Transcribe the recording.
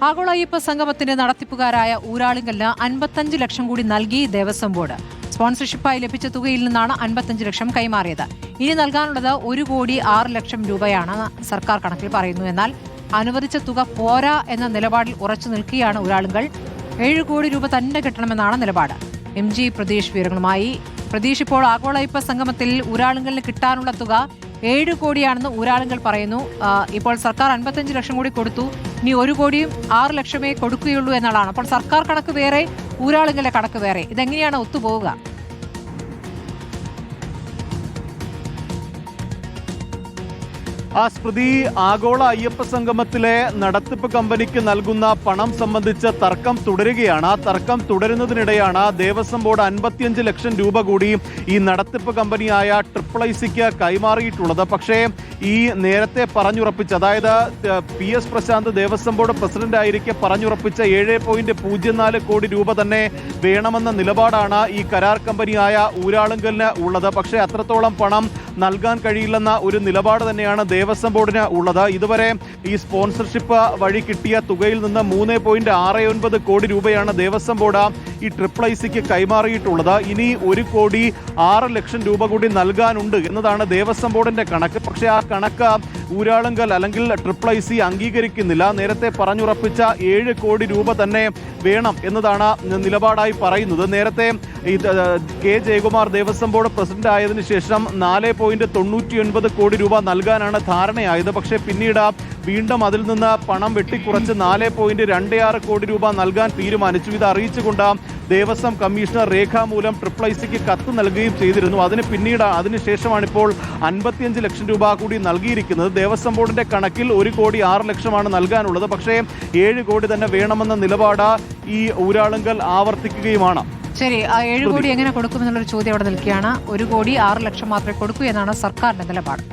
ആഗോള അയ്യപ്പ സംഗമത്തിന്റെ നടത്തിപ്പുകാരായ ഊരാളുങ്കലിന് 55 ലക്ഷം കൂടി നൽകി ദേവസ്വം ബോർഡ്. സ്പോൺസർഷിപ്പായി ലഭിച്ച തുകയിൽ നിന്നാണ് 55 ലക്ഷം കൈമാറിയത്. ഇനി നൽകാനുള്ളത് 1,06,00,000 രൂപയാണ് സർക്കാർ കണക്കിൽ പറയുന്നു. എന്നാൽ അനുവദിച്ച തുക പോരാ എന്ന നിലപാടിൽ ഉറച്ചു നിൽക്കുകയാണ് ഊരാളുങ്കൽ. 7 കോടി രൂപ തന്നെ കിട്ടണമെന്നാണ് നിലപാട്. MG പ്രതീഷ് വിവരങ്ങളുമായി. പ്രതീഷ്, ഇപ്പോൾ ആഗോള അയ്യപ്പ സംഗമത്തിൽ ഊരാളുങ്കലിന് കിട്ടാനുള്ള തുക 7 കോടിയാണെന്ന് ഊരാളുങ്കൽ പറയുന്നു. ഇപ്പോൾ സർക്കാർ 55 ലക്ഷം കൂടി കൊടുത്തു. ഇനി 1,06,00,000 കൊടുക്കുകയുള്ളൂ എന്നുള്ളതാണ്. അപ്പോൾ സർക്കാർ കണക്ക് വേറെ, ഊരാളുങ്കലിന്റെ കണക്ക് വേറെ. ഇതെങ്ങനെയാണ് ഒത്തുപോവുക? സ്മൃതി, ആഗോള അയ്യപ്പ സംഗമത്തിലെ നടത്തിപ്പ് കമ്പനിക്ക് നൽകുന്ന പണം സംബന്ധിച്ച് തർക്കം തുടരുകയാണ്. ആ തർക്കം തുടരുന്നതിനിടെയാണ് ദേവസ്വം ബോർഡ് 55 ലക്ഷം രൂപ കൂടി ഈ നടത്തിപ്പ് കമ്പനിയായ IIICക്ക് കൈമാറിയിട്ടുള്ളത്. പക്ഷേ ഈ നേരത്തെ പറഞ്ഞുറപ്പിച്ച, അതായത് PS Prashanth Devaswom board president ആയിരിക്കെ പറഞ്ഞുറപ്പിച്ച 7.04 കോടി രൂപ തന്നെ വേണമെന്ന നിലപാടാണ് ഈ കരാർ കമ്പനിയായ ഊരാളുങ്കലിന് ഉള്ളത്. പക്ഷേ അത്രത്തോളം പണം നൽകാൻ കഴിയില്ലെന്ന ഒരു നിലപാട് തന്നെയാണ് ദേവസ്വം ബോർഡിന് ഉള്ളത്. ഇതുവരെ ഈ സ്പോൺസർഷിപ്പ് വഴി കിട്ടിയ തുകയിൽ നിന്ന് 3.69 കോടി രൂപയാണ് ദേവസ്വം ബോർഡ് ഈ IIICക്ക് കൈമാറിയിട്ടുള്ളത്. ഇനി 1,06,00,000 രൂപ കൂടി നൽകാനുണ്ട് എന്നതാണ് ദേവസ്വം ബോർഡിന്റെ കണക്ക്. പക്ഷേ ആ കണക്ക് ഊരാളുങ്കൽ അല്ലെങ്കിൽ IIIC അംഗീകരിക്കുന്നില്ല. നേരത്തെ പറഞ്ഞുറപ്പിച്ച 7 കോടി രൂപ തന്നെ വേണം എന്നതാണ് നിലപാടായി പറയുന്നത്. നേരത്തെ K. Jayakumar Devaswom board president ആയതിനു ശേഷം 4.99 കോടി രൂപ നൽകാനാണ് ധാരണയായത്. പക്ഷേ പിന്നീട് വീണ്ടും അതിൽ നിന്ന് പണം വെട്ടിക്കുറച്ച് 4.26 കോടി രൂപ നൽകാൻ തീരുമാനിച്ചു. ഇത് അറിയിച്ചുകൊണ്ട് ദേവസ്വം കമ്മീഷണർ രേഖാമൂലം IIICക്ക് കത്ത് നൽകുകയും ചെയ്തിരുന്നു. അതിനുശേഷമാണ് ഇപ്പോൾ 55 ലക്ഷം രൂപ കൂടി നൽകിയിരിക്കുന്നത്. ദേവസ്വം ബോർഡിന്റെ കണക്കിൽ 1,06,00,000 നൽകാനുള്ളത്. പക്ഷേ 7 കോടി തന്നെ വേണമെന്ന നിലപാട് ഈ ഊരാളുങ്കൽ ആവർത്തിക്കുകയുമാണ്. ശരി, ആ 7 കോടി എങ്ങനെ കൊടുക്കുമെന്നുള്ളൊരു ചോദ്യം അവിടെ നിൽക്കുകയാണ്. 1,06,00,000 മാത്രമേ കൊടുക്കൂ എന്നാണ് സർക്കാരിന്റെ നിലപാട്.